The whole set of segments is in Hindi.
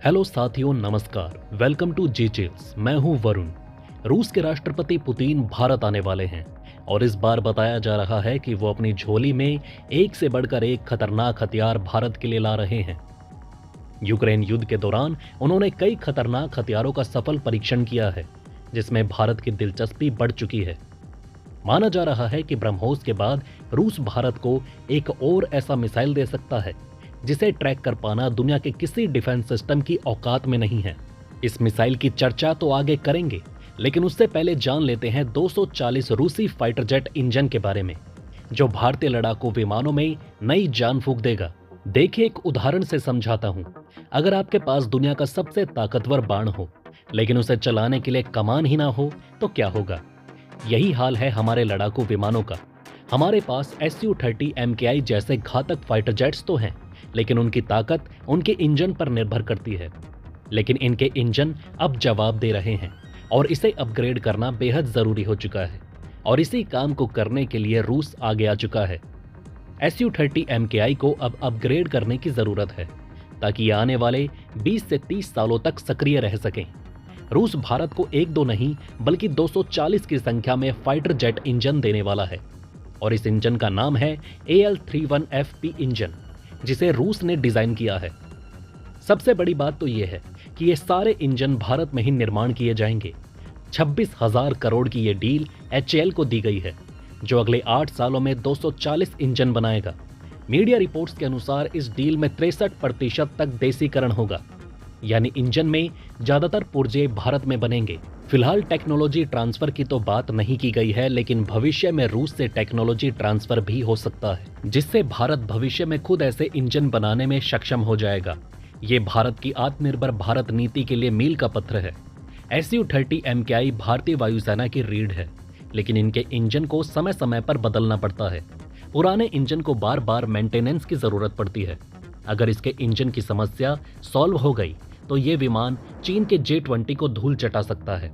हेलो साथियों, नमस्कार। Welcome to G chills. मैं हूं वरुण। रूस के राष्ट्रपति पुतिन भारत आने वाले हैं और इस बार बताया जा रहा है कि वो अपनी झोली में एक से बढ़कर एक खतरनाक हथियार भारत के लिए ला रहे हैं। यूक्रेन युद्ध के दौरान उन्होंने कई खतरनाक हथियारों का सफल परीक्षण किया है, जिसमें भारत की दिलचस्पी बढ़ चुकी है। माना जा रहा है कि ब्रह्मोस के बाद रूस भारत को एक और ऐसा मिसाइल दे सकता है जिसे ट्रैक कर पाना दुनिया के किसी डिफेंस सिस्टम की औकात में नहीं है। इस मिसाइल की चर्चा तो आगे करेंगे, लेकिन उससे पहले जान लेते हैं 240 रूसी फाइटर जेट इंजन के बारे में, जो भारतीय लड़ाकू विमानों में नई जान फूंक देगा। देखिए, एक उदाहरण से समझाता हूं। अगर आपके पास दुनिया का सबसे ताकतवर बाण हो, लेकिन उसे चलाने के लिए कमान ही ना हो, तो क्या होगा? यही हाल है हमारे लड़ाकू विमानों का। हमारे पास Su-30 MKI जैसे घातक फाइटर जेट्स तो हैं, लेकिन उनकी ताकत उनके इंजन पर निर्भर करती है। लेकिन इनके इंजन अब जवाब दे रहे हैं और इसे अपग्रेड करना बेहद जरूरी हो चुका है, और इसी काम को करने के लिए रूस आगे आ चुका है। Su-30 MKI को अब अपग्रेड करने की जरूरत है ताकि ये आने वाले 20 से 30 सालों तक सक्रिय रह सकें। रूस भारत को एक दो नहीं बल्कि 240 की संख्या में फाइटर जेट इंजन देने वाला है, और इस इंजन का नाम है AL-31FP इंजन, जिसे रूस ने डिजाइन किया है। सबसे बड़ी बात तो यह है कि ये सारे इंजन भारत में ही निर्माण किए जाएंगे। 26,000 करोड़ की ये डील HAL को दी गई है, जो अगले 8 सालों में 240 इंजन बनाएगा। मीडिया रिपोर्ट्स के अनुसार इस डील में 63% तक देसीकरण होगा, यानी इंजन में ज्यादातर पुर्जे भारत में बनेंगे। फिलहाल टेक्नोलॉजी ट्रांसफर की तो बात नहीं की गई है, लेकिन भविष्य में रूस से टेक्नोलॉजी ट्रांसफर भी हो सकता है, जिससे भारत भविष्य में खुद ऐसे इंजन बनाने में सक्षम हो जाएगा। ये भारत की आत्मनिर्भर भारत नीति के लिए मील का पत्थर है। Su-30 MKI भारतीय वायुसेना की रीढ़ है, लेकिन इनके इंजन को समय समय पर बदलना पड़ता है। पुराने इंजन को बार बार मेंटेनेंस की जरूरत पड़ती है। अगर इसके इंजन की समस्या सॉल्व हो गई तो ये विमान चीन के J-20 को धूल चटा सकता है।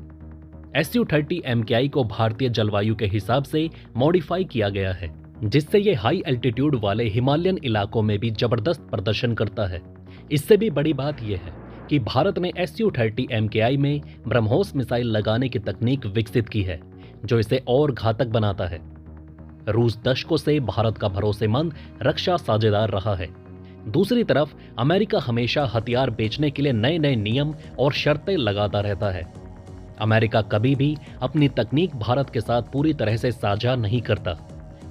Su-30 MKI को भारतीय जलवायु के हिसाब से मॉडिफाई किया गया है, जिससे ये हाई एल्टीट्यूड वाले हिमालयन इलाकों में भी जबरदस्त प्रदर्शन करता है। इससे भी बड़ी बात यह है कि भारत ने Su-30 MKI में ब्रह्मोस मिसाइल लगाने की तकनीक विकसित की है, जो इसे और घातक बनाता है। रूस दशकों से भारत का भरोसेमंद रक्षा साझेदार रहा है। दूसरी तरफ अमेरिका हमेशा हथियार बेचने के लिए नए नए नियम और शर्तें लगाता रहता है। अमेरिका कभी भी अपनी तकनीक भारत के साथ पूरी तरह से साझा नहीं करता।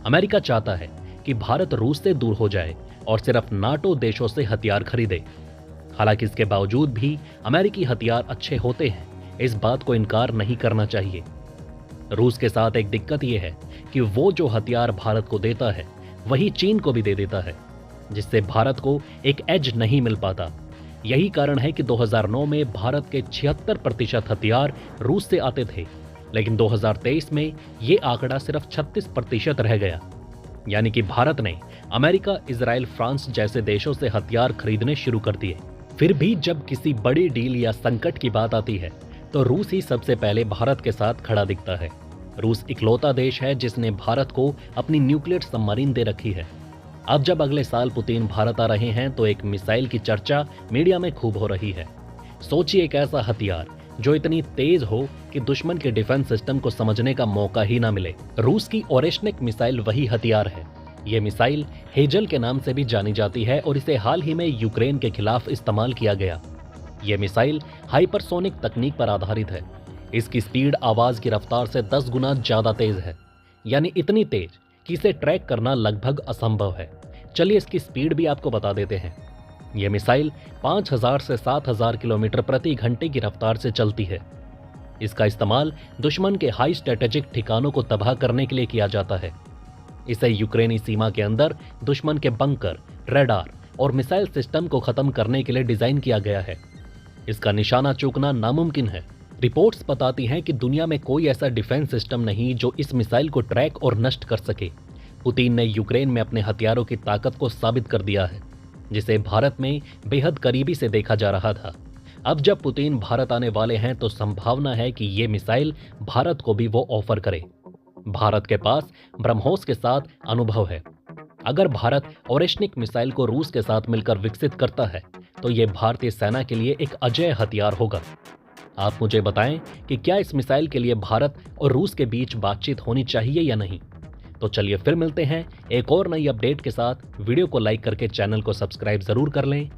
अमेरिका चाहता है कि भारत रूस से दूर हो जाए और सिर्फ नाटो देशों से हथियार खरीदे। हालांकि इसके बावजूद भी अमेरिकी हथियार अच्छे होते हैं, इस बात को इनकार नहीं करना चाहिए। रूस के साथ एक दिक्कत यह है कि वो जो हथियार भारत को देता है वही चीन को भी दे देता है, जिससे भारत को एक एज नहीं मिल पाता। यही कारण है कि 2009 में भारत के 76% हथियार रूस से आते थे, लेकिन 2023 में ये आंकड़ा सिर्फ 36% रह गया। यानी कि भारत ने अमेरिका, इजराइल, फ्रांस जैसे देशों से हथियार खरीदने शुरू कर दिए। फिर भी जब किसी बड़ी डील या संकट की बात आती है तो रूस ही सबसे पहले भारत के साथ खड़ा दिखता है। रूस इकलौता देश है जिसने भारत को अपनी न्यूक्लियर सबमरीन दे रखी है। अब जब अगले साल पुतिन भारत आ रहे हैं तो एक मिसाइल की चर्चा मीडिया में खूब हो रही है। सोचिए, एक ऐसा हथियार जो इतनी तेज हो कि दुश्मन के डिफेंस सिस्टम को समझने का मौका ही ना मिले। रूस की ओरेशनिक मिसाइल वही हथियार है। ये मिसाइल हेजल के नाम से भी जानी जाती है और इसे हाल ही में यूक्रेन के खिलाफ इस्तेमाल किया गया। ये मिसाइल हाइपरसोनिक तकनीक पर आधारित है। इसकी स्पीड आवाज की रफ्तार से 10 गुना ज्यादा तेज है, यानी इतनी तेज कि इसे ट्रैक करना लगभग असंभव है। चलिए इसकी स्पीड भी आपको बता देते हैं। यह मिसाइल 5000 से 7000 किलोमीटर प्रति घंटे की रफ्तार से चलती है। इसका इस्तेमाल दुश्मन के हाई स्ट्रेटेजिक ठिकानों को तबाह करने के लिए किया जाता है। इसे यूक्रेनी सीमा के अंदर दुश्मन के बंकर, रडार और मिसाइल सिस्टम को खत्म करने के लिए डिजाइन किया गया है। इसका निशाना चूकना नामुमकिन है। रिपोर्ट्स बताती हैं कि दुनिया में कोई ऐसा डिफेंस सिस्टम नहीं जो इस मिसाइल को ट्रैक और नष्ट कर सके। पुतिन ने यूक्रेन में अपने हथियारों की ताकत को साबित कर दिया है, जिसे भारत में बेहद करीबी से देखा जा रहा था। अब जब पुतिन भारत आने वाले हैं तो संभावना है कि ये मिसाइल भारत को भी वो ऑफर करे। भारत के पास ब्रह्मोस के साथ अनुभव है। अगर भारत ओरेशनिक मिसाइल को रूस के साथ मिलकर विकसित करता है तो ये भारतीय सेना के लिए एक अजेय हथियार होगा। आप मुझे बताएं कि क्या इस मिसाइल के लिए भारत और रूस के बीच बातचीत होनी चाहिए या नहीं। तो चलिए फिर मिलते हैं एक और नई अपडेट के साथ। वीडियो को लाइक करके चैनल को सब्सक्राइब जरूर कर लें